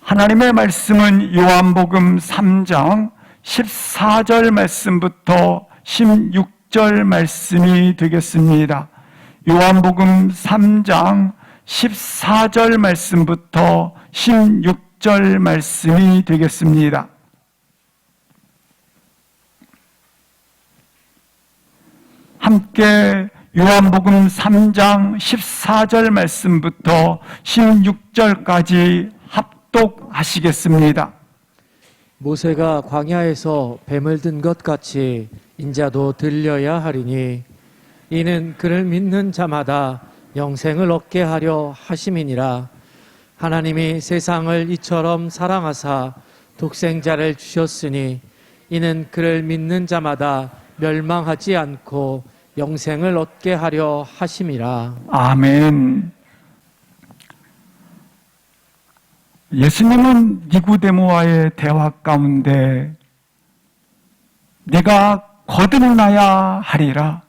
하나님의 말씀은 요한복음 3장 14절 말씀부터 16절 말씀이 되겠습니다. 요한복음 3장 14절 말씀부터 16절 말씀이 되겠습니다. 함께 요한복음 3장 14절 말씀부터 16절까지 합독하시겠습니다. 모세가 광야에서 뱀을 든 것 같이 인자도 들려야 하리니 이는 그를 믿는 자마다 영생을 얻게 하려 하심이니라. 하나님이 세상을 이처럼 사랑하사 독생자를 주셨으니 이는 그를 믿는 자마다 멸망하지 않고 영생을 얻게 하려 하심이라. 아멘. 예수님은 니고데모와의 대화 가운데 내가 거듭나야 하리라,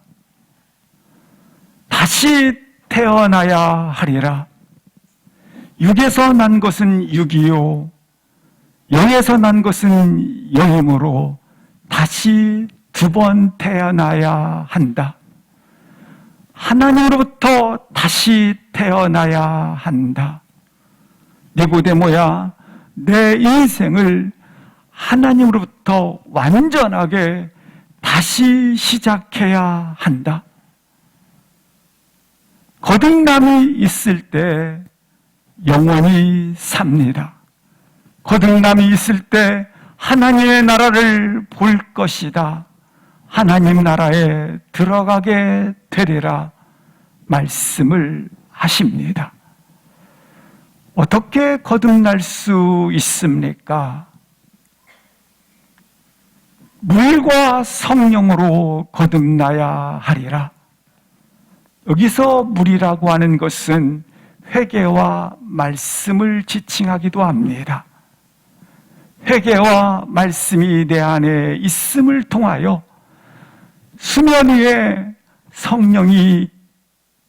다시 태어나야 하리라, 육에서 난 것은 육이요 영에서 난 것은 영이므로 다시 두 번 태어나야 한다, 하나님으로부터 다시 태어나야 한다. 니고데모야, 내 인생을 하나님으로부터 완전하게 다시 시작해야 한다. 거듭남이 있을 때 영원히 삽니다. 거듭남이 있을 때 하나님의 나라를 볼 것이다. 하나님 나라에 들어가게 되리라 말씀을 하십니다. 어떻게 거듭날 수 있습니까? 물과 성령으로 거듭나야 하리라. 여기서 물이라고 하는 것은 회개와 말씀을 지칭하기도 합니다. 회개와 말씀이 내 안에 있음을 통하여 수면 위에 성령이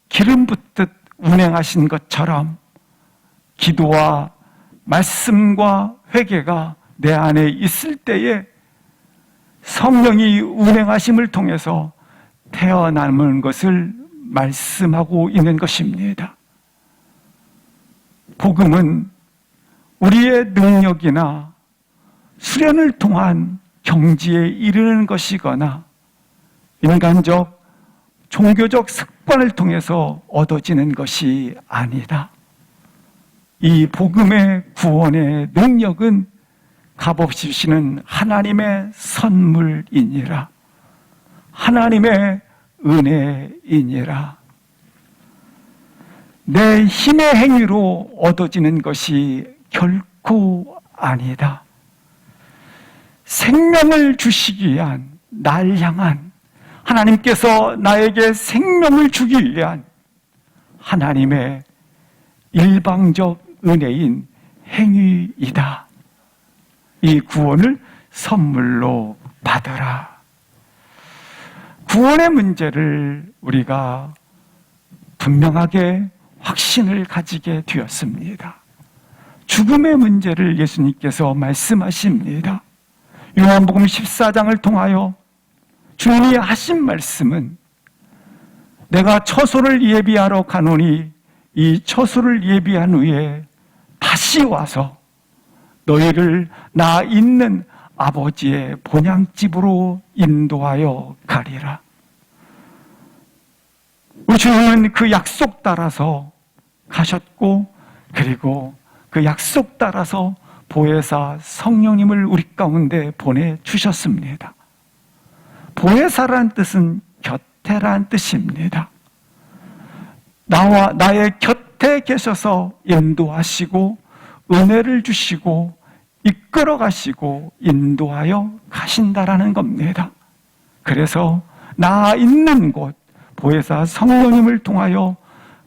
기름 붓듯 운행하신 것처럼 기도와 말씀과 회개가 내 안에 있을 때에 성령이 운행하심을 통해서 태어나는 것을 말씀하고 있는 것입니다. 복음은 우리의 능력이나 수련을 통한 경지에 이르는 것이거나 인간적, 종교적 습관을 통해서 얻어지는 것이 아니다. 이 복음의 구원의 능력은 값없이 주시는 하나님의 선물이니라. 하나님의 은혜이니라. 내 힘의 행위로 얻어지는 것이 결코 아니다. 생명을 주시기 위한, 날 향한, 하나님께서 나에게 생명을 주기 위한 하나님의 일방적 은혜인 행위이다. 이 구원을 선물로 받아라. 구원의 문제를 우리가 분명하게 확신을 가지게 되었습니다. 죽음의 문제를 예수님께서 말씀하십니다. 요한복음 14장을 통하여 주님이 하신 말씀은 내가 처소를 예비하러 가노니 이 처소를 예비한 후에 다시 와서 너희를 나 있는 아버지의 본향집으로 인도하여 가리라. 우리 주님은 그 약속 따라서 가셨고, 그리고 그 약속 따라서 보혜사 성령님을 우리 가운데 보내주셨습니다. 보혜사라는 뜻은 곁에란 뜻입니다. 나의 곁에 계셔서 인도하시고 은혜를 주시고 이끌어 가시고 인도하여 가신다라는 겁니다. 그래서 나 있는 곳, 보혜사 성령님을 통하여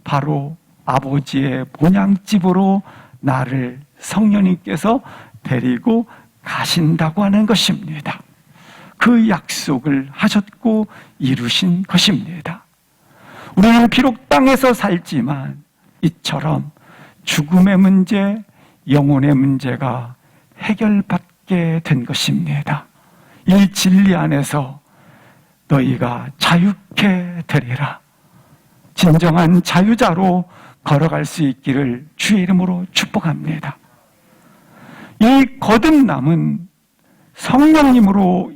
바로 아버지의 본향집으로 나를 성령님께서 데리고 가신다고 하는 것입니다. 그 약속을 하셨고 이루신 것입니다. 우리는 비록 땅에서 살지만 이처럼 죽음의 문제, 영혼의 문제가 해결받게 된 것입니다. 이 진리 안에서 너희가 자유케 되리라. 진정한 자유자로 걸어갈 수 있기를 주의 이름으로 축복합니다. 이 거듭남은 성령님으로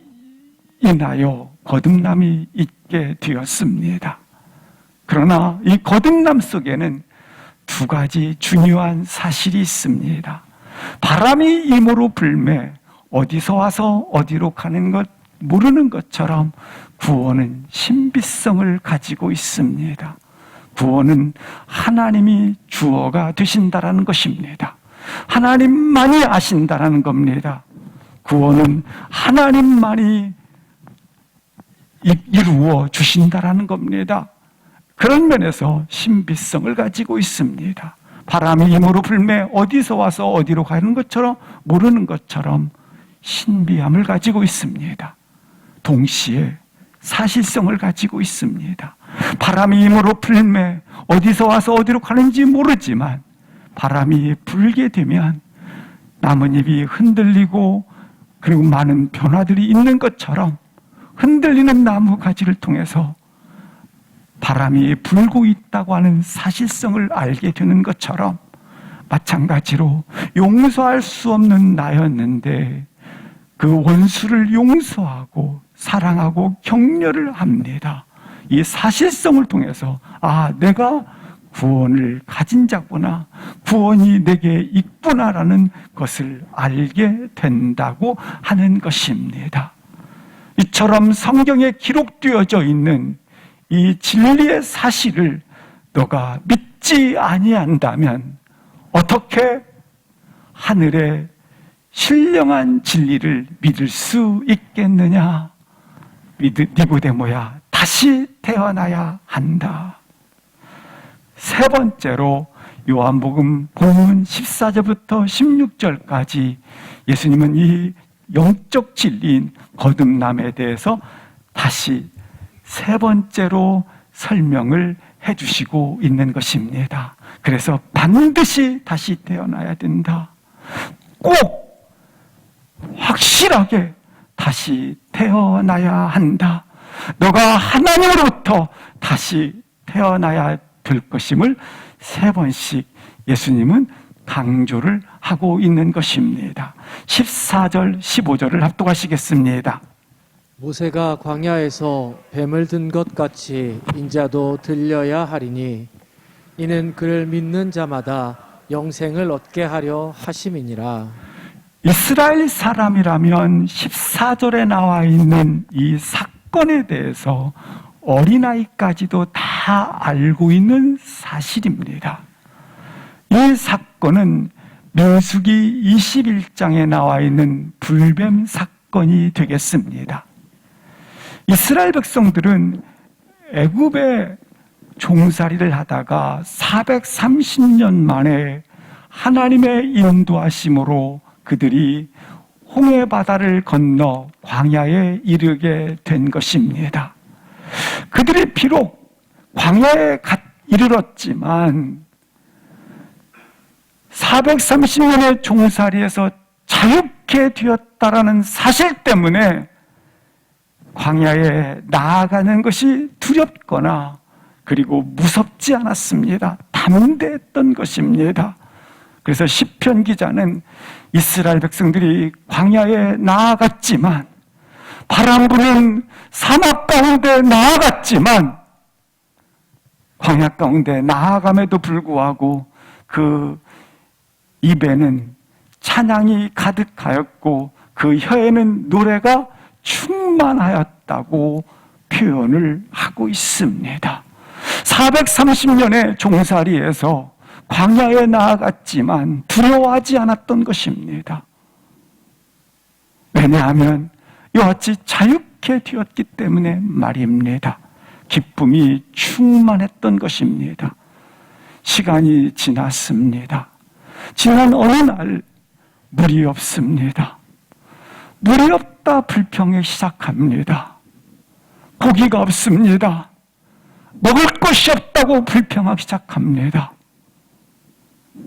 인하여 거듭남이 있게 되었습니다. 그러나 이 거듭남 속에는 두 가지 중요한 사실이 있습니다. 바람이 임으로 불매 어디서 와서 어디로 가는 것 모르는 것처럼 구원은 신비성을 가지고 있습니다. 구원은 하나님이 주어가 되신다라는 것입니다. 하나님만이 아신다라는 겁니다. 구원은 하나님만이 이루어 주신다라는 겁니다. 그런 면에서 신비성을 가지고 있습니다. 바람이 힘으로 불매 어디서 와서 어디로 가는 것처럼 모르는 것처럼 신비함을 가지고 있습니다. 동시에 사실성을 가지고 있습니다. 바람이 힘으로 불매 어디서 와서 어디로 가는지 모르지만 바람이 불게 되면 나뭇잎이 흔들리고 그리고 많은 변화들이 있는 것처럼 흔들리는 나무 가지를 통해서 바람이 불고 있다고 하는 사실성을 알게 되는 것처럼 마찬가지로 용서할 수 없는 나였는데 그 원수를 용서하고 사랑하고 격려를 합니다. 이 사실성을 통해서 내가 구원을 가진 자구나, 구원이 내게 있구나라는 것을 알게 된다고 하는 것입니다. 이처럼 성경에 기록되어져 있는 이 진리의 사실을 너가 믿지 아니한다면 어떻게 하늘의 신령한 진리를 믿을 수 있겠느냐? 니고데모야, 다시 태어나야 한다. 세 번째로 요한복음 본문 14절부터 16절까지 예수님은 이 영적 진리인 거듭남에 대해서 다시 세 번째로 설명을 해주시고 있는 것입니다. 그래서 반드시 다시 태어나야 된다. 꼭 확실하게 다시 태어나야 한다. 너가 하나님으로부터 다시 태어나야 될 것임을 세 번씩 예수님은 강조를 하고 있는 것입니다. 14절, 15절을 합독하시겠습니다. 모세가 광야에서 뱀을 든 것 같이 인자도 들려야 하리니 이는 그를 믿는 자마다 영생을 얻게 하려 하심이니라. 이스라엘 사람이라면 14절에 나와 있는 이 사건에 대해서 어린아이까지도 다 알고 있는 사실입니다. 이 사건은 민수기 21장에 나와 있는 불뱀 사건이 되겠습니다. 이스라엘 백성들은 애굽에 종살이를 하다가 430년 만에 하나님의 인도하심으로 그들이 홍해 바다를 건너 광야에 이르게 된 것입니다. 그들이 비록 광야에 이르렀지만 430년의 종살이에서 자유케 되었다라는 사실 때문에 광야에 나아가는 것이 두렵거나 그리고 무섭지 않았습니다. 담대했던 것입니다. 그래서 시편 기자는 이스라엘 백성들이 광야에 나아갔지만 바람 부는 사막 가운데 나아갔지만 광야 가운데 나아감에도 불구하고 그 입에는 찬양이 가득하였고 그 혀에는 노래가 충만하였다고 표현을 하고 있습니다. 430년의 종살이에서 광야에 나아갔지만 두려워하지 않았던 것입니다. 왜냐하면 이와 같이 자유케 되었기 때문에 말입니다. 기쁨이 충만했던 것입니다. 시간이 지났습니다. 지난 어느 날 물이 없습니다. 물이 없다 불평이 시작합니다. 고기가 없습니다. 먹을 것이 없다고 불평하기 시작합니다.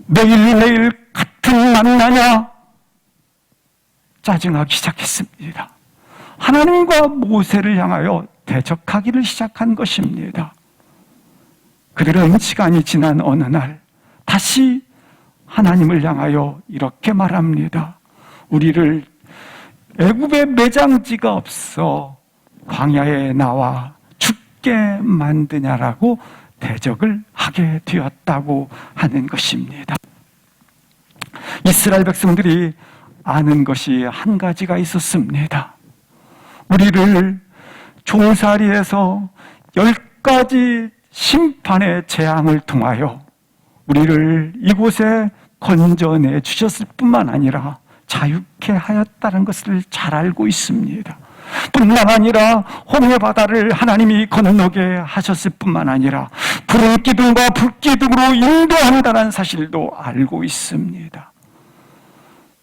매일매일 같은 만나냐? 짜증하기 시작했습니다. 하나님과 모세를 향하여 대적하기를 시작한 것입니다. 그들은 시간이 지난 어느 날 다시 하나님을 향하여 이렇게 말합니다. 우리를 애굽에 매장지가 없어 광야에 나와 죽게 만드냐라고 대적을 하게 되었다고 하는 것입니다. 이스라엘 백성들이 아는 것이 한 가지가 있었습니다. 우리를 종살이에서 10가지 심판의 재앙을 통하여 우리를 이곳에 건져내 주셨을 뿐만 아니라 자유케 하였다는 것을 잘 알고 있습니다. 뿐만 아니라 홍해 바다를 하나님이 건너게 하셨을 뿐만 아니라 푸른 기둥과 불기둥으로 인도한다는 사실도 알고 있습니다.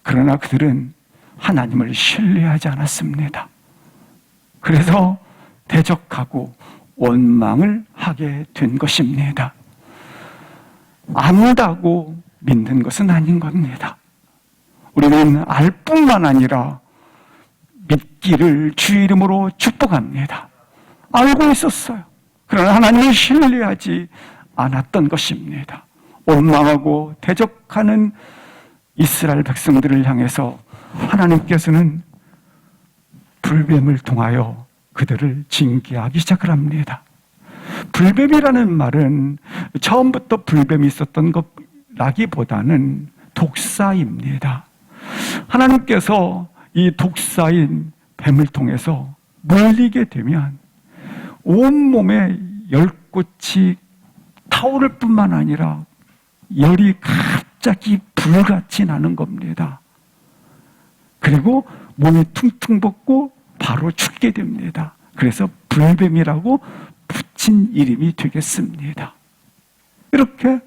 그러나 그들은 하나님을 신뢰하지 않았습니다. 그래서 대적하고 원망을 하게 된 것입니다. 안다고 믿는 것은 아닌 겁니다. 우리는 알 뿐만 아니라 믿기를 주의 이름으로 축복합니다. 알고 있었어요. 그러나 하나님을 신뢰하지 않았던 것입니다. 원망하고 대적하는 이스라엘 백성들을 향해서 하나님께서는 불뱀을 통하여 그들을 징계하기 시작을 합니다. 불뱀이라는 말은 처음부터 불뱀이 있었던 것라기보다는 독사입니다. 하나님께서 이 독사인 뱀을 통해서 물리게 되면 온몸에 열꽃이 타오를 뿐만 아니라 열이 갑자기 불같이 나는 겁니다. 그리고 몸이 퉁퉁 붓고 바로 죽게 됩니다. 그래서 불뱀이라고 붙인 이름이 되겠습니다. 이렇게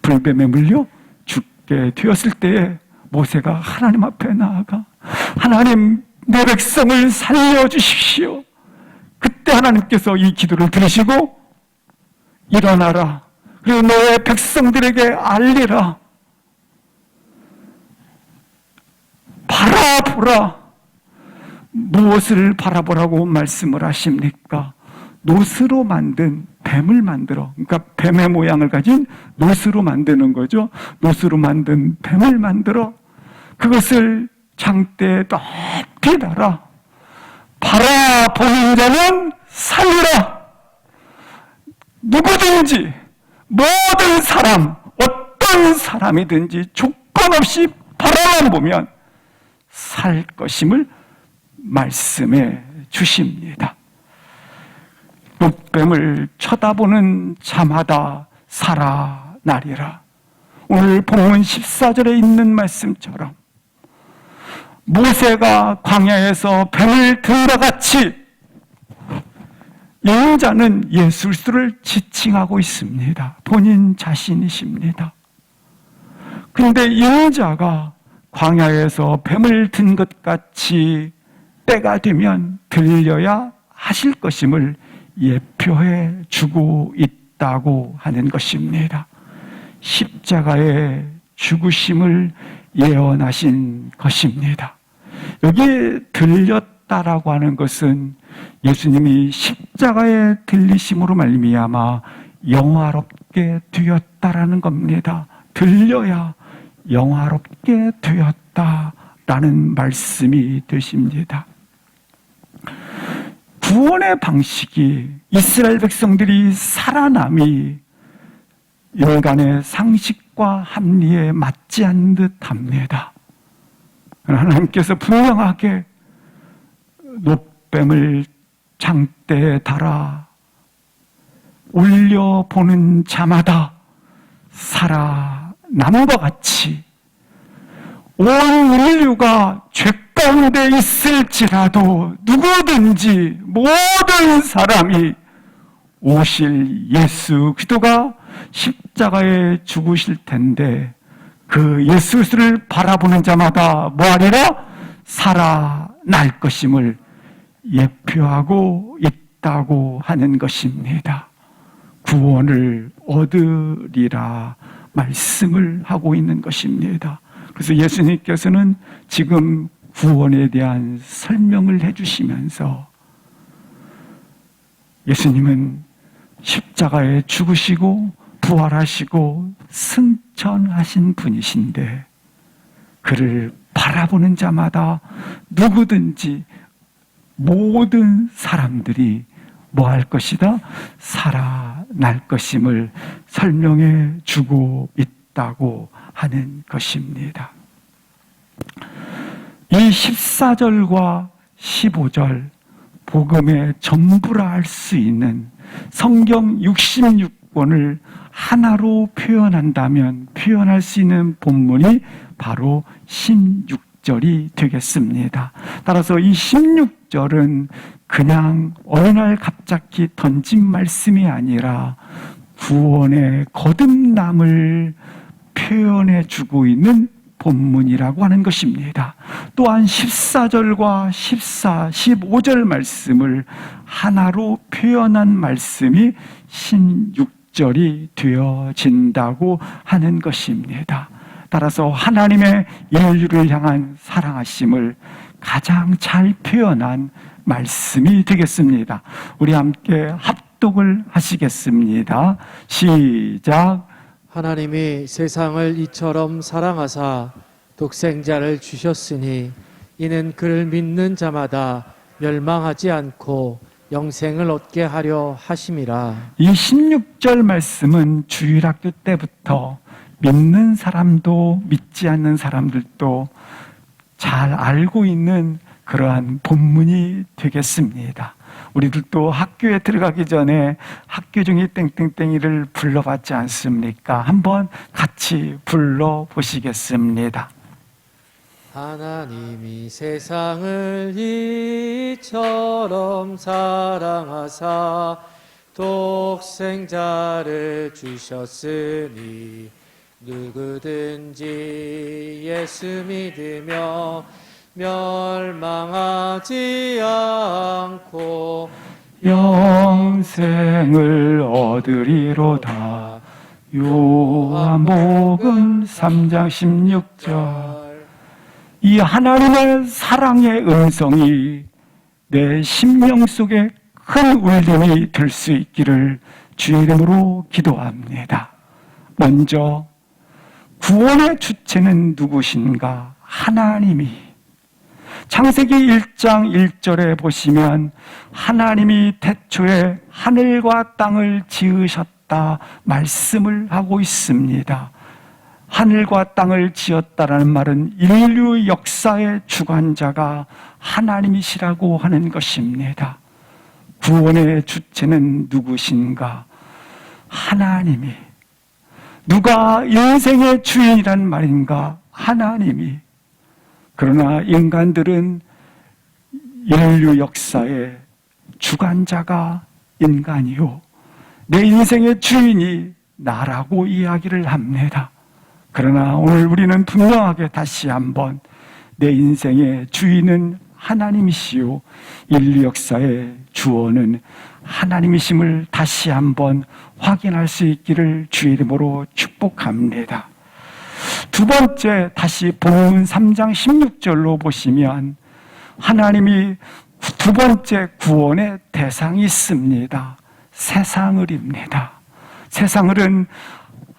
불뱀에 물려 죽게 되었을 때에 모세가 하나님 앞에 나아가 하나님 내 백성을 살려주십시오. 그때 하나님께서 이 기도를 들으시고 일어나라. 그리고 너의 백성들에게 알리라. 바라보라. 무엇을 바라보라고 말씀을 하십니까? 노스로 만든 뱀을 만들어, 그러니까 뱀의 모양을 가진 노스로 만드는 거죠. 노스로 만든 뱀을 만들어 그것을 장대에 높이 달아 바라보는 자는 살리라. 누구든지 모든 사람 어떤 사람이든지 조건 없이 바라만 보면 살 것임을 말씀해 주십니다. 뱀을 쳐다보는 자마다 살아나리라. 오늘 본문 14절에 있는 말씀처럼 모세가 광야에서 뱀을 든 것 같이 여자는 예수 그리스도를 지칭하고 있습니다. 본인 자신이십니다. 그런데 여자가 광야에서 뱀을 든 것 같이 때가 되면 들려야 하실 것임을 예표해 주고 있다고 하는 것입니다. 십자가의 죽으심을 예언하신 것입니다. 여기 들렸다라고 하는 것은 예수님이 십자가에 들리심으로 말미암아 영화롭게 되었다라는 겁니다. 들려야 영화롭게 되었다라는 말씀이 되십니다. 구원의 방식이 이스라엘 백성들이 살아남이 인간의 상식과 합리에 맞지 않는 듯합니다. 하나님께서 분명하게 놋뱀을 장대에 달아 올려보는 자마다 살아남은 것 같이 온 인류가 죄 가운데 있을지라도 누구든지 모든 사람이 오실 예수 그리스도가 십자가에 죽으실 텐데 그 예수 그리스도를 바라보는 자마다 뭐하리라? 살아날 것임을 예표하고 있다고 하는 것입니다. 구원을 얻으리라 말씀을 하고 있는 것입니다. 그래서 예수님께서는 지금 구원에 대한 설명을 해주시면서 예수님은 십자가에 죽으시고 부활하시고 승천하신 분이신데 그를 바라보는 자마다 누구든지 모든 사람들이 뭐 할 것이다? 살아날 것임을 설명해 주고 있다고 하는 것입니다. 이 14절과 15절 복음의 전부라 할 수 있는 성경 66권을 하나로 표현할 수 있는 본문이 바로 16절이 되겠습니다. 따라서 이 16절은 그냥 어느 날 갑자기 던진 말씀이 아니라 구원의 거듭남을 표현해 주고 있는 본문이라고 하는 것입니다. 또한 14절과 15절 말씀을 하나로 표현한 말씀이 16절이 되어진다고 하는 것입니다. 따라서 하나님의 인류를 향한 사랑하심을 가장 잘 표현한 말씀이 되겠습니다. 우리 함께 합독을 하시겠습니다. 시작. 하나님이 세상을 이처럼 사랑하사 독생자를 주셨으니 이는 그를 믿는 자마다 멸망하지 않고 영생을 얻게 하려 하심이라. 이 16절 말씀은 주일학교 때부터 믿는 사람도 믿지 않는 사람들도 잘 알고 있는 그러한 본문이 되겠습니다. 우리들도 학교에 들어가기 전에 학교종이 땡땡땡이를 불러봤지 않습니까? 한번 같이 불러보시겠습니다. 하나님이 세상을 이처럼 사랑하사 독생자를 주셨으니 누구든지 예수 믿으며 멸망하지 않고 영생을 얻으리로다. 요한복음 3장 16절. 이 하나님의 사랑의 음성이 내 심령 속에 큰 울림이 될 수 있기를 주의 이름으로 기도합니다. 먼저 구원의 주체는 누구신가? 하나님이. 창세기 1장 1절에 보시면 하나님이 태초에 하늘과 땅을 지으셨다 말씀을 하고 있습니다. 하늘과 땅을 지었다라는 말은 인류 역사의 주관자가 하나님이시라고 하는 것입니다. 구원의 주체는 누구신가? 하나님이. 누가 인생의 주인이란 말인가? 하나님이. 그러나 인간들은 인류 역사의 주관자가 인간이요, 내 인생의 주인이 나라고 이야기를 합니다. 그러나 오늘 우리는 분명하게 다시 한번 내 인생의 주인은 하나님이시요 인류 역사의 주원은 하나님이심을 다시 한번 확인할 수 있기를 주의 이름으로 축복합니다. 두 번째, 다시 본문 3장 16절로 보시면 하나님이 두 번째 구원의 대상이 있습니다. 세상을입니다. 세상을은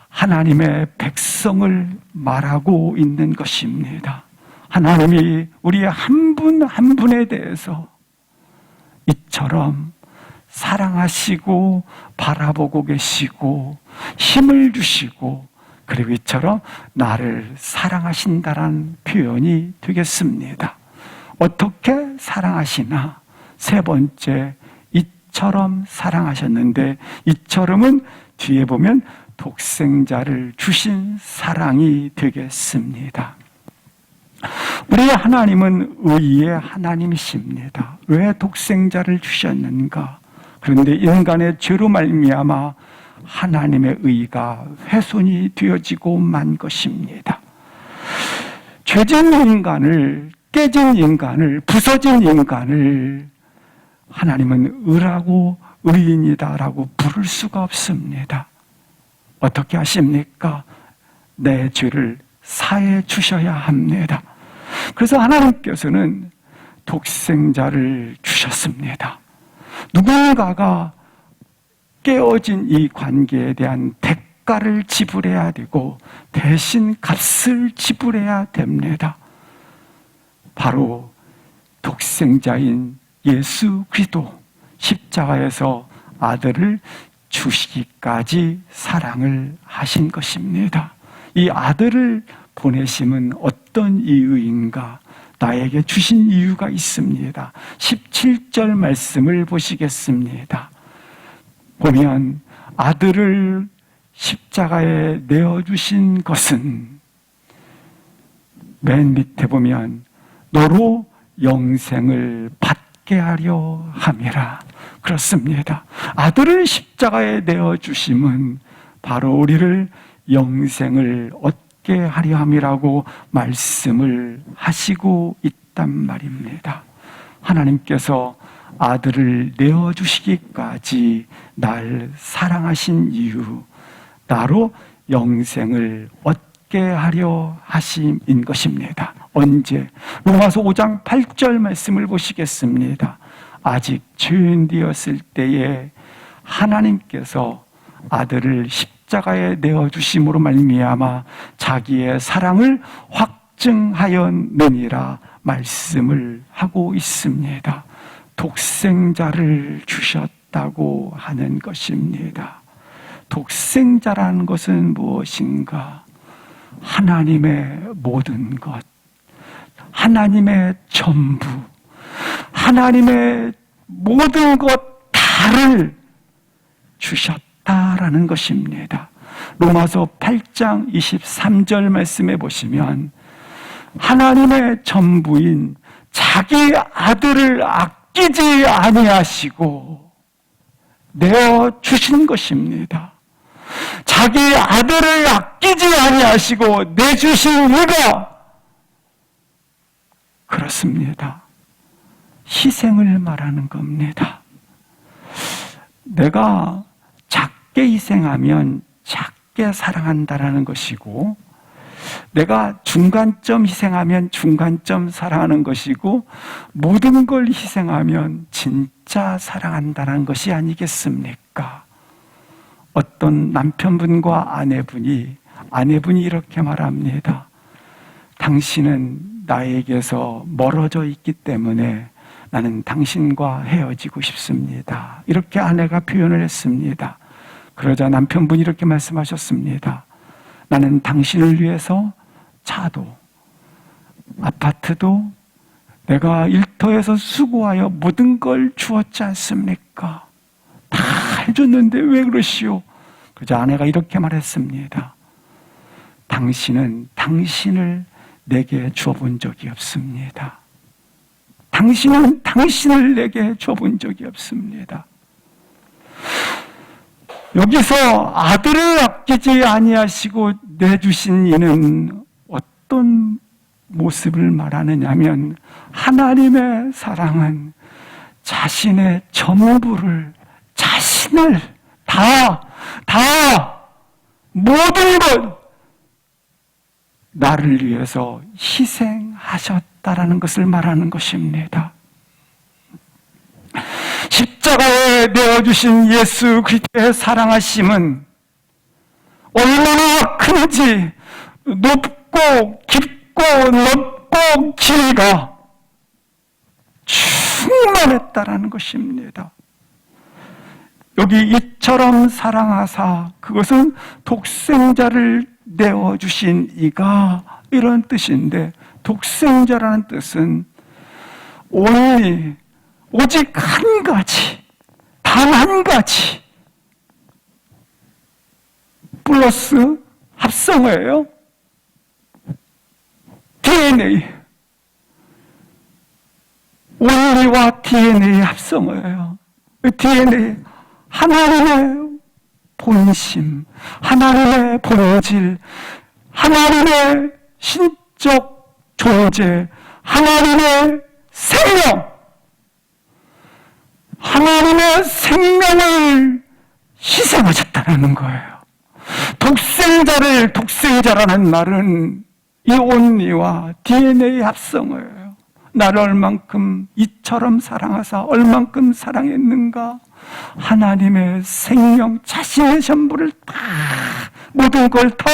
하나님의 백성을 말하고 있는 것입니다. 하나님이 우리의 한 분 한 분에 대해서 이처럼 사랑하시고 바라보고 계시고 힘을 주시고 그리고 이처럼 나를 사랑하신다라는 표현이 되겠습니다. 어떻게 사랑하시나? 세 번째, 이처럼 사랑하셨는데 이처럼은 뒤에 보면 독생자를 주신 사랑이 되겠습니다. 우리 하나님은 의의 하나님이십니다. 왜 독생자를 주셨는가? 그런데 인간의 죄로 말미암아 하나님의 의가 훼손이 되어지고 만 것입니다. 죄진 인간을, 깨진 인간을, 부서진 인간을 하나님은 의라고 의인이다라고 부를 수가 없습니다. 어떻게 하십니까? 내 죄를 사해 주셔야 합니다. 그래서 하나님께서는 독생자를 주셨습니다. 누군가가 깨어진 이 관계에 대한 대가를 지불해야 되고 대신 값을 지불해야 됩니다. 바로 독생자인 예수 그리스도 십자가에서 아들을 주시기까지 사랑을 하신 것입니다. 이 아들을 보내심은 어떤 이유인가? 나에게 주신 이유가 있습니다. 17절 말씀을 보시겠습니다. 보면 아들을 십자가에 내어주신 것은 맨 밑에 보면 너로 영생을 받게 하려 함이라. 그렇습니다. 아들을 십자가에 내어주심은 바로 우리를 영생을 얻게 하려 함이라고 말씀을 하시고 있단 말입니다. 하나님께서 아들을 내어주시기까지 날 사랑하신 이유, 나로 영생을 얻게 하려 하심인 것입니다. 언제? 로마서 5장 8절 말씀을 보시겠습니다. 아직 죄인 되었을 때에 하나님께서 아들을 십자가에 내어주심으로 말미암아 자기의 사랑을 확증하였느니라 말씀을 하고 있습니다. 독생자를 주셨다고 하는 것입니다. 독생자라는 것은 무엇인가? 하나님의 모든 것, 하나님의 전부, 하나님의 모든 것 다를 주셨다라는 것입니다. 로마서 8장 23절 말씀에 보시면 하나님의 전부인 자기 아들을 아끼지 아니하시고 내어주신 것입니다. 자기 아들을 아끼지 아니하시고 내주신 이가 그렇습니다. 희생을 말하는 겁니다. 내가 작게 희생하면 작게 사랑한다라는 것이고, 내가 중간점 희생하면 중간점 사랑하는 것이고, 모든 걸 희생하면 진짜 사랑한다는 것이 아니겠습니까? 어떤 남편분과 아내분이 이렇게 말합니다. 당신은 나에게서 멀어져 있기 때문에 나는 당신과 헤어지고 싶습니다. 이렇게 아내가 표현을 했습니다. 그러자 남편분이 이렇게 말씀하셨습니다. 나는 당신을 위해서 차도, 아파트도 내가 일터에서 수고하여 모든 걸 주었지 않습니까? 다 해줬는데 왜 그러시오? 그러자 아내가 이렇게 말했습니다. 당신은 당신을 내게 줘본 적이 없습니다. 당신은 당신을 내게 줘본 적이 없습니다. 여기서 아들을 아끼지 아니하시고 내주신 이는 어떤 모습을 말하느냐면, 하나님의 사랑은 자신의 전부를, 자신을 다 모든 것 나를 위해서 희생하셨다라는 것을 말하는 것입니다. 십자가에 내어주신 예수 그리스도의 사랑하심은 얼마나 큰지, 높고 깊고 넓고 길이가 충만했다라는 것입니다. 여기 이처럼 사랑하사, 그것은 독생자를 내어주신 이가, 이런 뜻인데, 독생자라는 뜻은 오직 한 가지, 단 한 가지 플러스 합성어예요. DNA, 원리와 DNA 합성어예요. DNA, 하나님의 본심, 하나님의 본질, 하나님의 신적 존재, 하나님의 생명, 하나님의 생명을 희생하셨다는 거예요. 독생자라는 말은 이 온리와 DNA 합성어예요. 나를 얼만큼 이처럼 사랑하사 얼만큼 사랑했는가. 하나님의 생명, 자신의 전부를 다, 모든 걸 다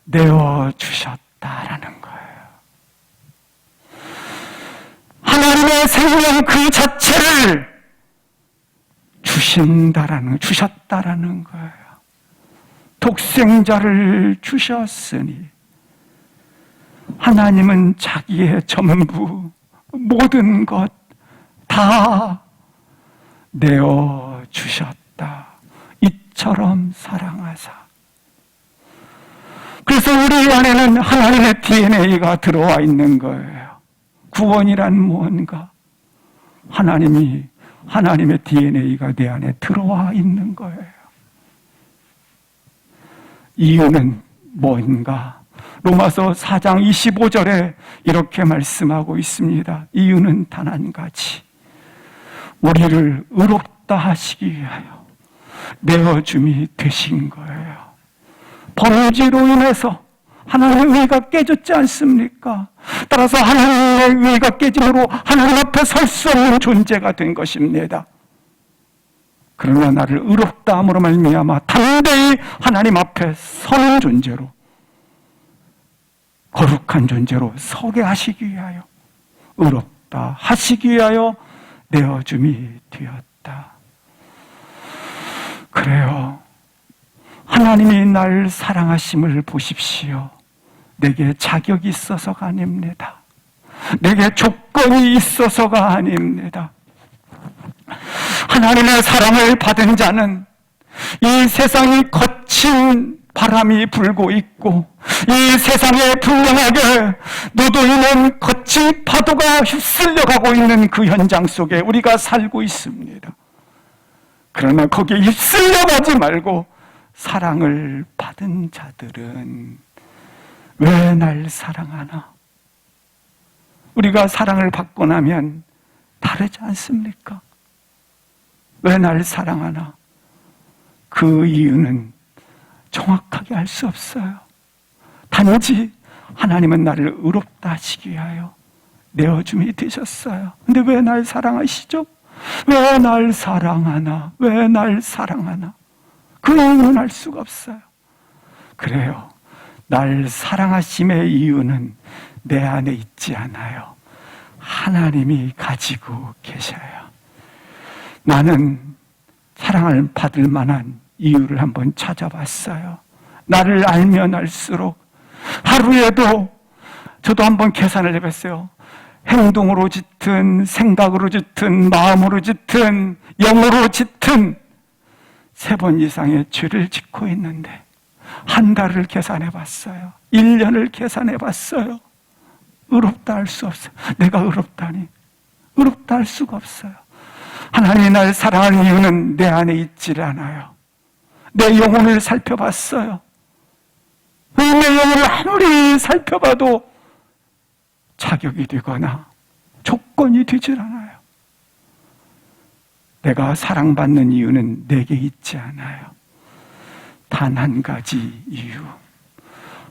내어주셨다라는 거예요. 하나님의 생명 그 자체를 주셨다라는 거예요. 독생자를 주셨으니 하나님은 자기의 전부, 모든 것 다 내어주셨다. 이처럼 사랑하사. 그래서 우리 안에는 하나님의 DNA가 들어와 있는 거예요. 구원이란 무언가? 하나님의 DNA가 내 안에 들어와 있는 거예요. 이유는 뭔가? 로마서 4장 25절에 이렇게 말씀하고 있습니다. 이유는 단 한 가지. 우리를 의롭다 하시기 위하여 내어줌이 되신 거예요. 범죄로 인해서 하나님의 의가 깨졌지 않습니까? 따라서 하나님의 의가 깨짐으로 하나님 앞에 설 수 없는 존재가 된 것입니다. 그러나 나를 의롭다 함으로 말미암아 담대히 하나님 앞에 서는 존재로, 거룩한 존재로 서게 하시기 위하여, 의롭다 하시기 위하여 내어줌이 되었다. 그래요. 하나님이 날 사랑하심을 보십시오. 내게 자격이 있어서가 아닙니다. 내게 조건이 있어서가 아닙니다. 하나님의 사랑을 받은 자는 이 세상이 거친 바람이 불고 있고 이 세상에 불량하게 노도 있는 거친 파도가 휩쓸려가고 있는 그 현장 속에 우리가 살고 있습니다. 그러나 거기에 휩쓸려가지 말고 사랑을 받은 자들은 왜 날 사랑하나? 우리가 사랑을 받고 나면 다르지 않습니까? 왜 날 사랑하나? 그 이유는 정확하게 알 수 없어요. 단지 하나님은 나를 의롭다 하시기 위하여 내어줌이 되셨어요. 근데 왜 날 사랑하시죠? 왜 날 사랑하나? 왜 날 사랑하나? 그 이유는 알 수가 없어요. 그래요. 날 사랑하심의 이유는 내 안에 있지 않아요. 하나님이 가지고 계셔요. 나는 사랑을 받을 만한 이유를 한번 찾아봤어요. 나를 알면 알수록 하루에도 저도 한번 계산을 해봤어요. 행동으로 짙은, 생각으로 짙은, 마음으로 짙은, 영으로 짙은 3번 이상의 죄를 짓고 있는데 한 달을 계산해봤어요. 1년을 계산해봤어요. 의롭다 할 수 없어요. 내가 의롭다니 의롭다 할 수가 없어요. 하나님이 날 사랑하는 이유는 내 안에 있질 않아요. 내 영혼을 살펴봤어요. 내 영혼을 아무리 살펴봐도 자격이 되거나 조건이 되질 않아요. 내가 사랑받는 이유는 내게 있지 않아요. 단 한 가지 이유.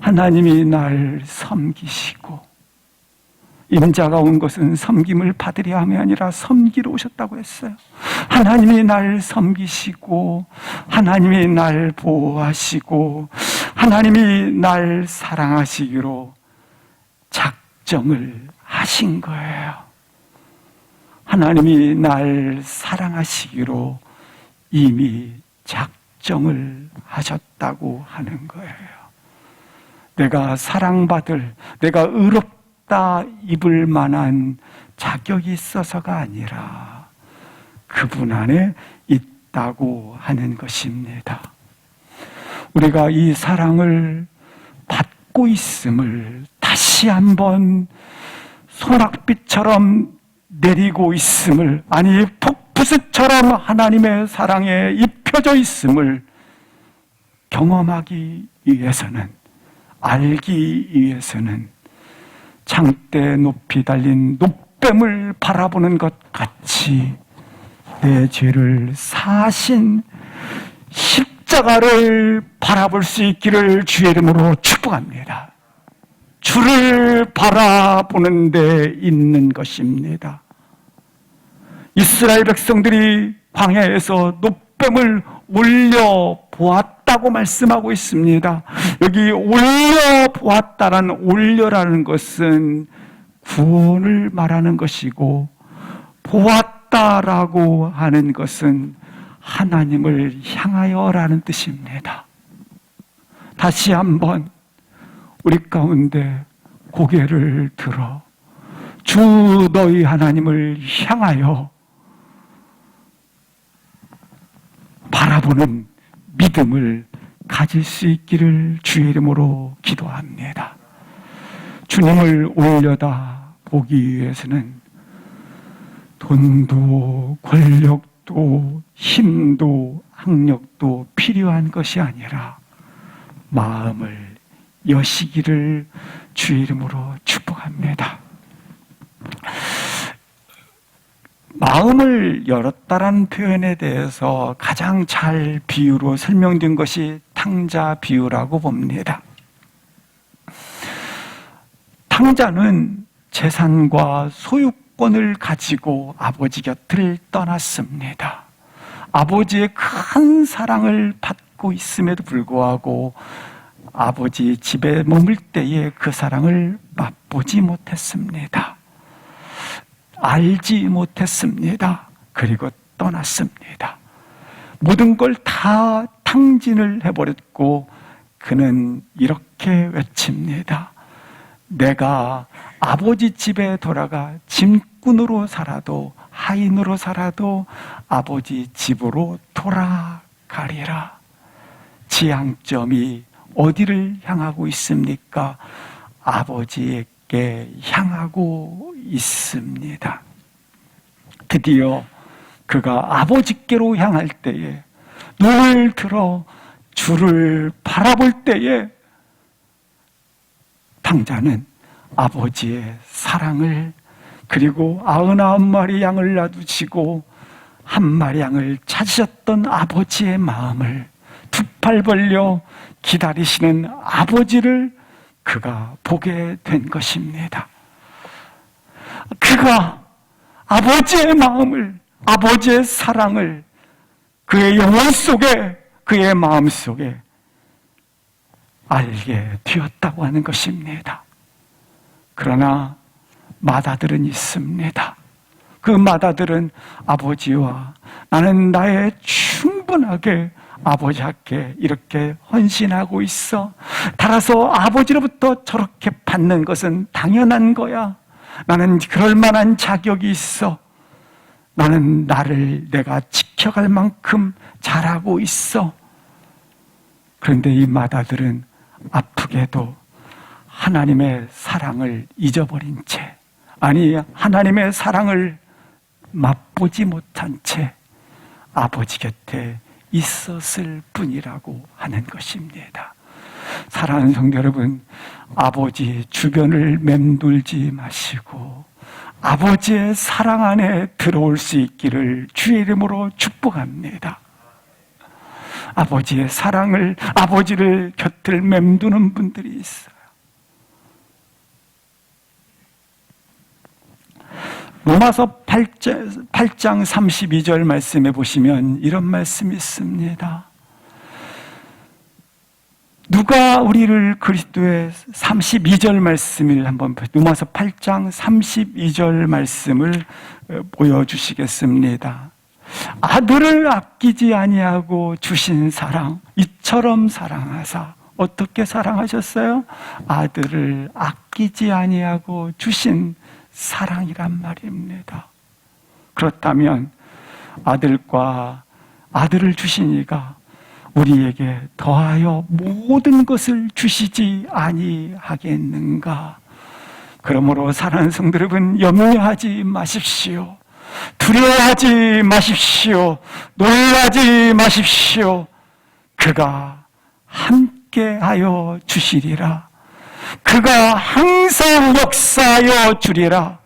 하나님이 날 섬기시고, 인자가 온 것은 섬김을 받으려 함이 아니라 섬기러 오셨다고 했어요. 하나님이 날 섬기시고, 하나님이 날 보호하시고, 하나님이 날 사랑하시기로 작정을 하신 거예요. 하나님이 날 사랑하시기로 이미 작정을 하셨다고 하는 거예요. 내가 사랑받을, 내가 의롭다 입을 만한 자격이 있어서가 아니라 그분 안에 있다고 하는 것입니다. 우리가 이 사랑을 받고 있음을 다시 한번 소낙비처럼 내리고 있음을, 아니 폭포수처럼 하나님의 사랑에 입혀져 있음을 경험하기 위해서는, 알기 위해서는 장대 높이 달린 높뱀을 바라보는 것 같이 내 죄를 사하신 십자가 십자가를 바라볼 수 있기를 주의 이름으로 축복합니다. 주를 바라보는 데 있는 것입니다. 이스라엘 백성들이 광야에서 노뱀을 올려 보았다고 말씀하고 있습니다. 여기 올려 보았다라는 올려라는 것은 구원을 말하는 것이고, 보았다라고 하는 것은 하나님을 향하여라는 뜻입니다. 다시 한번 우리 가운데 고개를 들어 주 너희 하나님을 향하여 바라보는 믿음을 가질 수 있기를 주의 이름으로 기도합니다. 주님을 올려다 보기 위해서는 돈도 권력도 힘도 학력도 필요한 것이 아니라 마음을 여시기를 주의 이름으로 축복합니다. 마음을 열었다라는 표현에 대해서 가장 잘 비유로 설명된 것이 탕자 비유라고 봅니다. 탕자는 재산과 소유권을 가지고 아버지 곁을 떠났습니다. 아버지의 큰 사랑을 받고 있음에도 불구하고 아버지 집에 머물 때에 그 사랑을 맛보지 못했습니다. 알지 못했습니다. 그리고 떠났습니다. 모든 걸 다 탕진을 해버렸고 그는 이렇게 외칩니다. 내가 아버지 집에 돌아가 짐꾼으로 살아도 하인으로 살아도 아버지 집으로 돌아가리라. 지향점이 어디를 향하고 있습니까? 아버지에게 향하고 있습니다. 드디어 그가 아버지께로 향할 때에, 눈을 들어 주를 바라볼 때에 탕자는 아버지의 사랑을, 그리고 99마리 양을 놔두시고 1마리 양을 찾으셨던 아버지의 마음을, 두 팔 벌려 기다리시는 아버지를 그가 보게 된 것입니다. 그가 아버지의 마음을, 아버지의 사랑을 그의 영혼 속에, 그의 마음 속에 알게 되었다고 하는 것입니다. 그러나 마다들은 있습니다. 그 마다들은 아버지와 나는 나의 충분하게 아버지께 이렇게 헌신하고 있어. 따라서 아버지로부터 저렇게 받는 것은 당연한 거야. 나는 그럴 만한 자격이 있어. 나는 나를 내가 지켜갈 만큼 잘하고 있어. 그런데 이 마다들은 아프게도 하나님의 사랑을 잊어버린 채, 아니 하나님의 사랑을 맛보지 못한 채 아버지 곁에 있었을 뿐이라고 하는 것입니다. 사랑하는 성도 여러분, 아버지 주변을 맴돌지 마시고 아버지의 사랑 안에 들어올 수 있기를 주의 이름으로 축복합니다. 아버지의 사랑을, 아버지를 곁을 맴도는 분들이 있어요. 로마서 8장 32절 말씀에 보시면 이런 말씀이 있습니다. 누가 우리를 그리스도의 32절 말씀을 한번 로마서 8장 32절 말씀을 보여주시겠습니다. 아들을 아끼지 아니하고 주신 사랑, 이처럼 사랑하사. 어떻게 사랑하셨어요? 아들을 아끼지 아니하고 주신 사랑이란 말입니다. 그렇다면 아들과 아들을 주신 이가 우리에게 더하여 모든 것을 주시지 아니하겠는가? 그러므로 사랑하는 성도 여러분, 염려하지 마십시오. 두려워하지 마십시오. 놀라지 마십시오. 그가 함께하여 주시리라. 그가 항상 역사하여 주리라.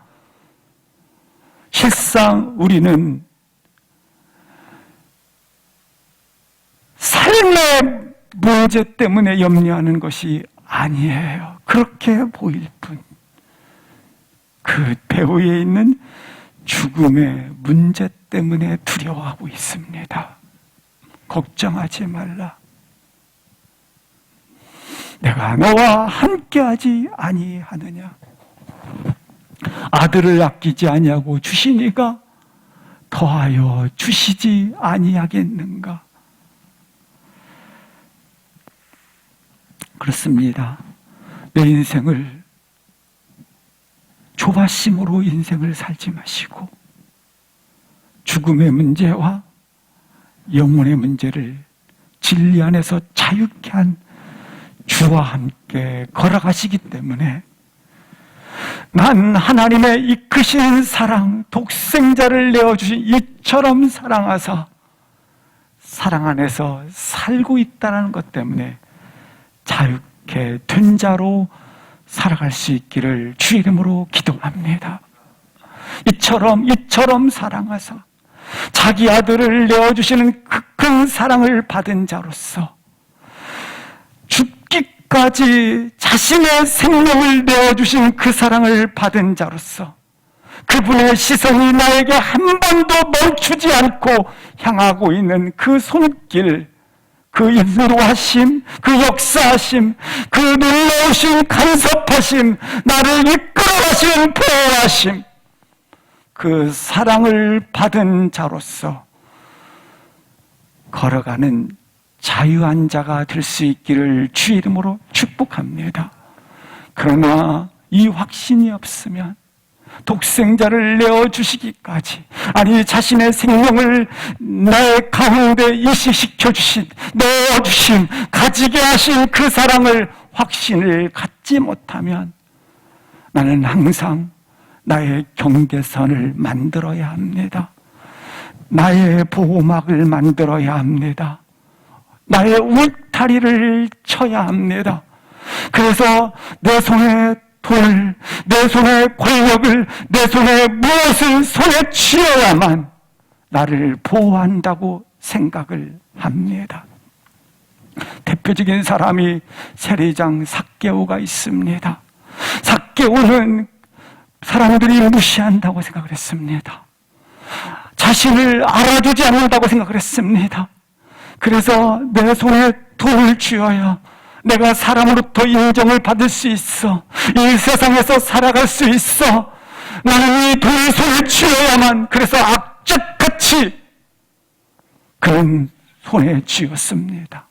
실상 우리는 살 삶의 문제 때문에 염려하는 것이 아니에요. 그렇게 보일 뿐. 그 배후에 있는 죽음의 문제 때문에 두려워하고 있습니다. 걱정하지 말라. 내가 너와 함께하지 아니하느냐. 아들을 아끼지 아니하고 주시니가 더하여 주시지 아니하겠는가. 그렇습니다. 내 인생을 조바심으로 인생을 살지 마시고 죽음의 문제와 영혼의 문제를 진리 안에서 자유케 한 주와 함께 걸어가시기 때문에 난 하나님의 이 크신 사랑, 독생자를 내어주신 이처럼 사랑하사 사랑 안에서 살고 있다는 것 때문에 자유케 된 자로 살아갈 수 있기를 주 이름으로 기도합니다. 이처럼 사랑하사 자기 아들을 내어주시는 그 큰 사랑을 받은 자로서 죽기까지 자신의 생명을 내어주신 그 사랑을 받은 자로서 그분의 시선이 나에게 한 번도 멈추지 않고 향하고 있는 그 손길, 그 인도하심, 그 역사하심, 그 놀라우신 간섭하심, 나를 이끌어가신 보호하심, 그 사랑을 받은 자로서 걸어가는 자유한 자가 될 수 있기를 주 이름으로 축복합니다. 그러나 이 확신이 없으면 독생자를 내어주시기까지, 아니 자신의 생명을 내 가운데 이식시켜 주신, 넣어주신, 가지게 하신 그 사랑을, 확신을 갖지 못하면 나는 항상 나의 경계선을 만들어야 합니다. 나의 보호막을 만들어야 합니다. 나의 울타리를 쳐야 합니다. 그래서 내 손에 돈을, 내 손에 권력을, 내 손에 무엇을 손에 쥐어야만 나를 보호한다고 생각을 합니다. 대표적인 사람이 세리장 삭개오가 있습니다. 삭개오는 사람들이 무시한다고 생각을 했습니다. 자신을 알아주지 않는다고 생각을 했습니다. 그래서 내 손에 돈을 쥐어야 내가 사람으로부터 인정을 받을 수 있어. 이 세상에서 살아갈 수 있어. 나는 이 돈을 손에 쥐어야만. 그래서 악착같이 그런 손에 쥐었습니다.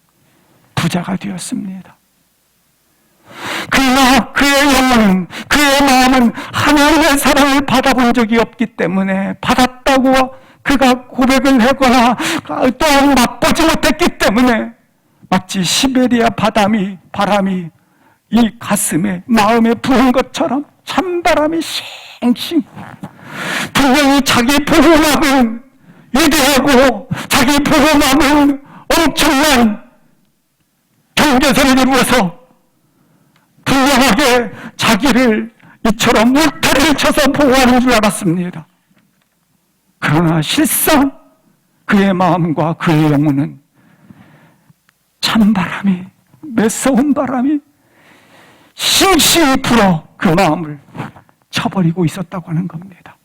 부자가 되었습니다. 그러나 그의 영혼은, 그의 마음은 하나님의 사랑을 받아본 적이 없기 때문에, 받았다고 그가 고백을 하거나 또한 맛보지 못했기 때문에 마치 시베리아 바람이 이 가슴에, 마음에 부은 것처럼 찬바람이 싱싱, 분명히 자기 보호막은 위대하고 자기 보호막은 엄청난 경계선을 이루어서 분명하게 자기를 이처럼 울타리를 쳐서 보호하는 줄 알았습니다. 그러나 실상 그의 마음과 그의 영혼은 찬바람이, 매서운 바람이 싱싱히 불어 그 마음을 쳐버리고 있었다고 하는 겁니다.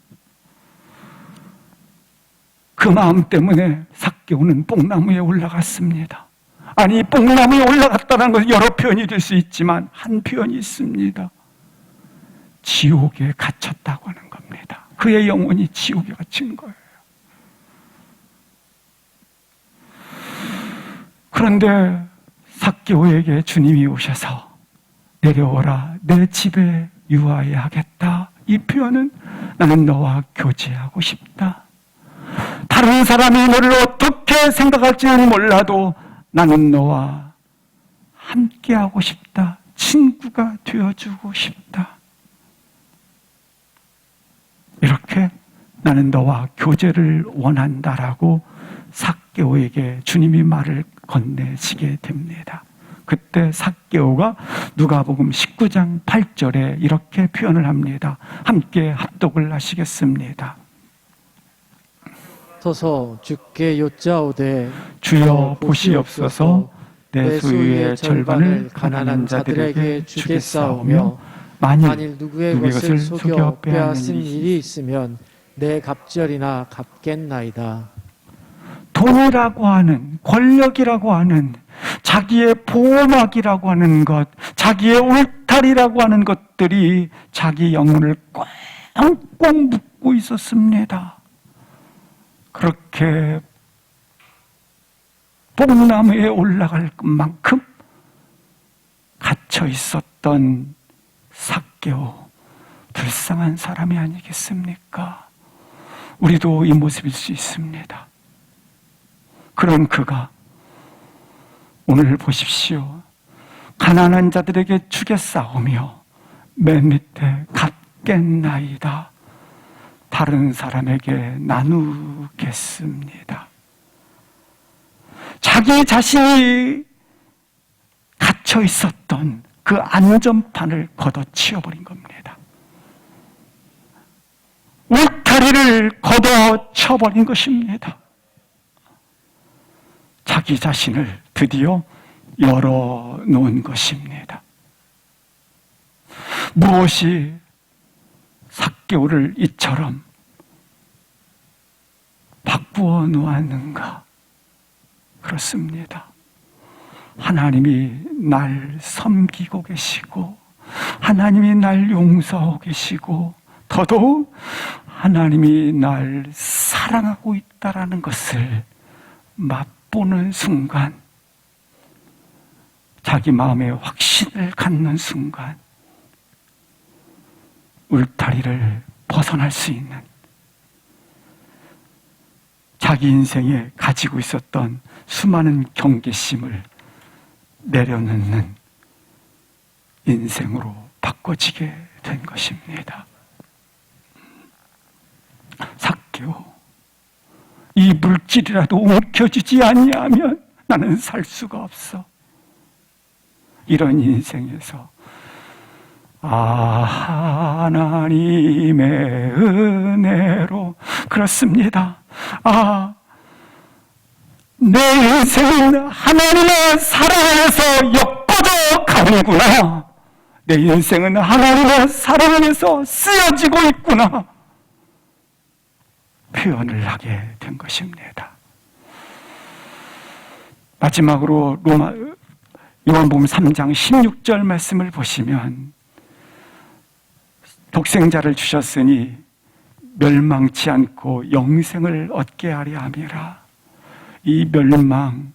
그 마음 때문에 삭개오는 뽕나무에 올라갔습니다. 아니, 뽕나무에 올라갔다는 것은 여러 표현이 될 수 있지만 한 표현이 있습니다. 지옥에 갇혔다고 하는 겁니다. 그의 영혼이 지옥에 갇힌 거예요. 그런데 삭개오에게 주님이 오셔서 내려오라, 내 집에 유하여 하겠다. 이 표현은 나는 너와 교제하고 싶다. 다른 사람이 너를 어떻게 생각할지는 몰라도 나는 너와 함께하고 싶다. 친구가 되어주고 싶다. 이렇게 나는 너와 교제를 원한다라고 삭개오에게 주님이 말을 건네시게 됩니다. 그때 삭개오가 누가복음 19장 8절에 이렇게 표현을 합니다. 함께 합독을 하시겠습니다. 서서 주께 여짜오되 주여 보시옵소서. 내 소유의 절반을 가난한 자들에게 주겠사오며 만일 누구의 것을 속여 빼앗은 일이 있으면 내 갑절이나 갚겠나이다. 돈이라고 하는, 권력이라고 하는, 자기의 보호막이라고 하는 것, 자기의 울타리라고 하는 것들이 자기 영혼을 꽁꽁 묶고 있었습니다. 그렇게 뽕나무에 올라갈 만큼 갇혀 있었던 삭개오, 불쌍한 사람이 아니겠습니까? 우리도 이 모습일 수 있습니다. 그런 그가 오늘 보십시오. 가난한 자들에게 주겠사오며 맨 밑에 갚겠나이다. 다른 사람에게 나누겠습니다. 자기 자신이 갇혀 있었던 그 안전판을 걷어치워버린 겁니다. 울타리를 걷어쳐버린 것입니다. 자기 자신을 드디어 열어놓은 것입니다. 무엇이 삭개오를 이처럼 바꾸어 놓았는가? 그렇습니다. 하나님이 날 섬기고 계시고 하나님이 날 용서하고 계시고 더더욱 하나님이 날 사랑하고 있다라는 것을 맛보는 순간, 자기 마음에 확신을 갖는 순간 울타리를 벗어날 수 있는, 자기 인생에 가지고 있었던 수많은 경계심을 내려놓는 인생으로 바꿔지게 된 것입니다. 삭개오, 이 물질이라도 움켜쥐지 아니하면 나는 살 수가 없어. 이런 인생에서 하나님의 은혜로, 그렇습니다. 내 인생은 하나님의 사랑에서 엮어져 가는구나. 내 인생은 하나님의 사랑 안에서 쓰여지고 있구나. 표현을 하게 된 것입니다. 마지막으로 요한복음 3장 16절 말씀을 보시면, 독생자를 주셨으니 멸망치 않고 영생을 얻게 하려 함이라. 이 멸망,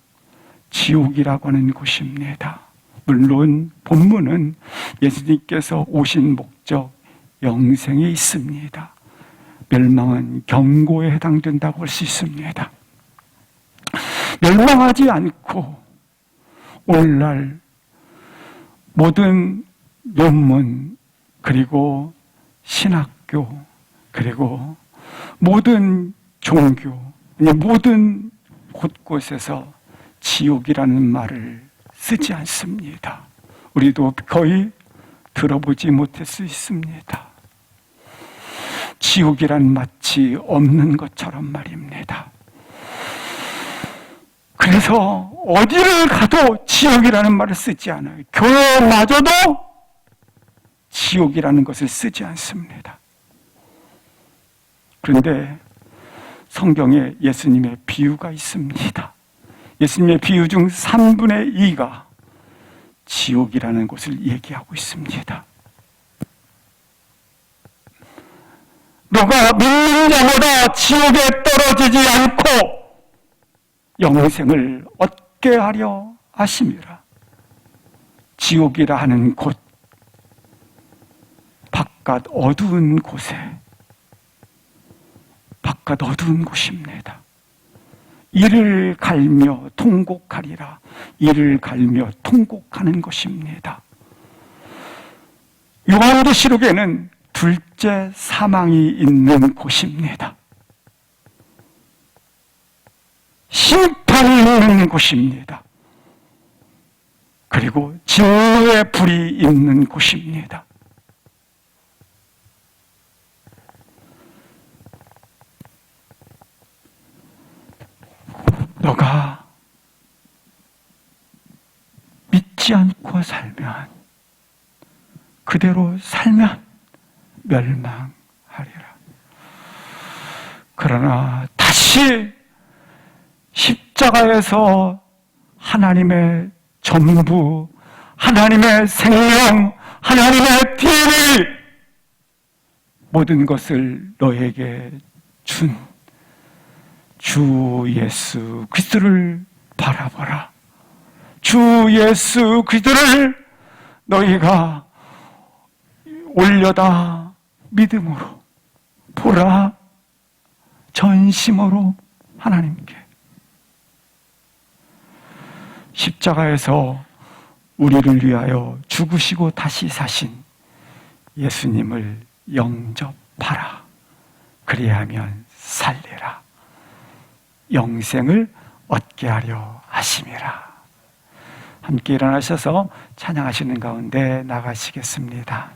지옥이라고 하는 곳입니다. 물론 본문은 예수님께서 오신 목적, 영생에 있습니다. 멸망은 경고에 해당된다고 할 수 있습니다. 멸망하지 않고 오늘날 모든 논문, 그리고 신학교, 그리고 모든 종교, 모든 곳곳에서 지옥이라는 말을 쓰지 않습니다. 우리도 거의 들어보지 못할 수 있습니다. 지옥이란 마치 없는 것처럼 말입니다. 그래서 어디를 가도 지옥이라는 말을 쓰지 않아요. 교회마저도 지옥이라는 것을 쓰지 않습니다. 그런데 성경에 예수님의 비유가 있습니다. 예수님의 비유 중 3분의 2가 지옥이라는 곳을 얘기하고 있습니다. 너가 믿는 자마다 지옥에 떨어지지 않고 영생을 얻게 하려 하심이라. 지옥이라 하는 곳, 바깥 어두운 곳에, 바깥 어두운 곳입니다. 이를 갈며 통곡하리라. 이를 갈며 통곡하는 것입니다. 요한계시록에는 둘째 사망이 있는 곳입니다. 심판이 있는 곳입니다. 그리고 진노의 불이 있는 곳입니다. 너가 믿지 않고 살면, 그대로 살면 멸망하리라. 그러나 다시 십자가에서 하나님의 전부, 하나님의 생명, 하나님의 DNA, 모든 것을 너에게 준 주 예수 그리스도를 바라보라. 주 예수 그리스도를 너희가 올려다 믿음으로 보라. 전심으로 하나님께. 십자가에서 우리를 위하여 죽으시고 다시 사신 예수님을 영접하라. 그리하면 살리라. 영생을 얻게 하려 하심이라. 함께 일어나셔서 찬양하시는 가운데 나가시겠습니다.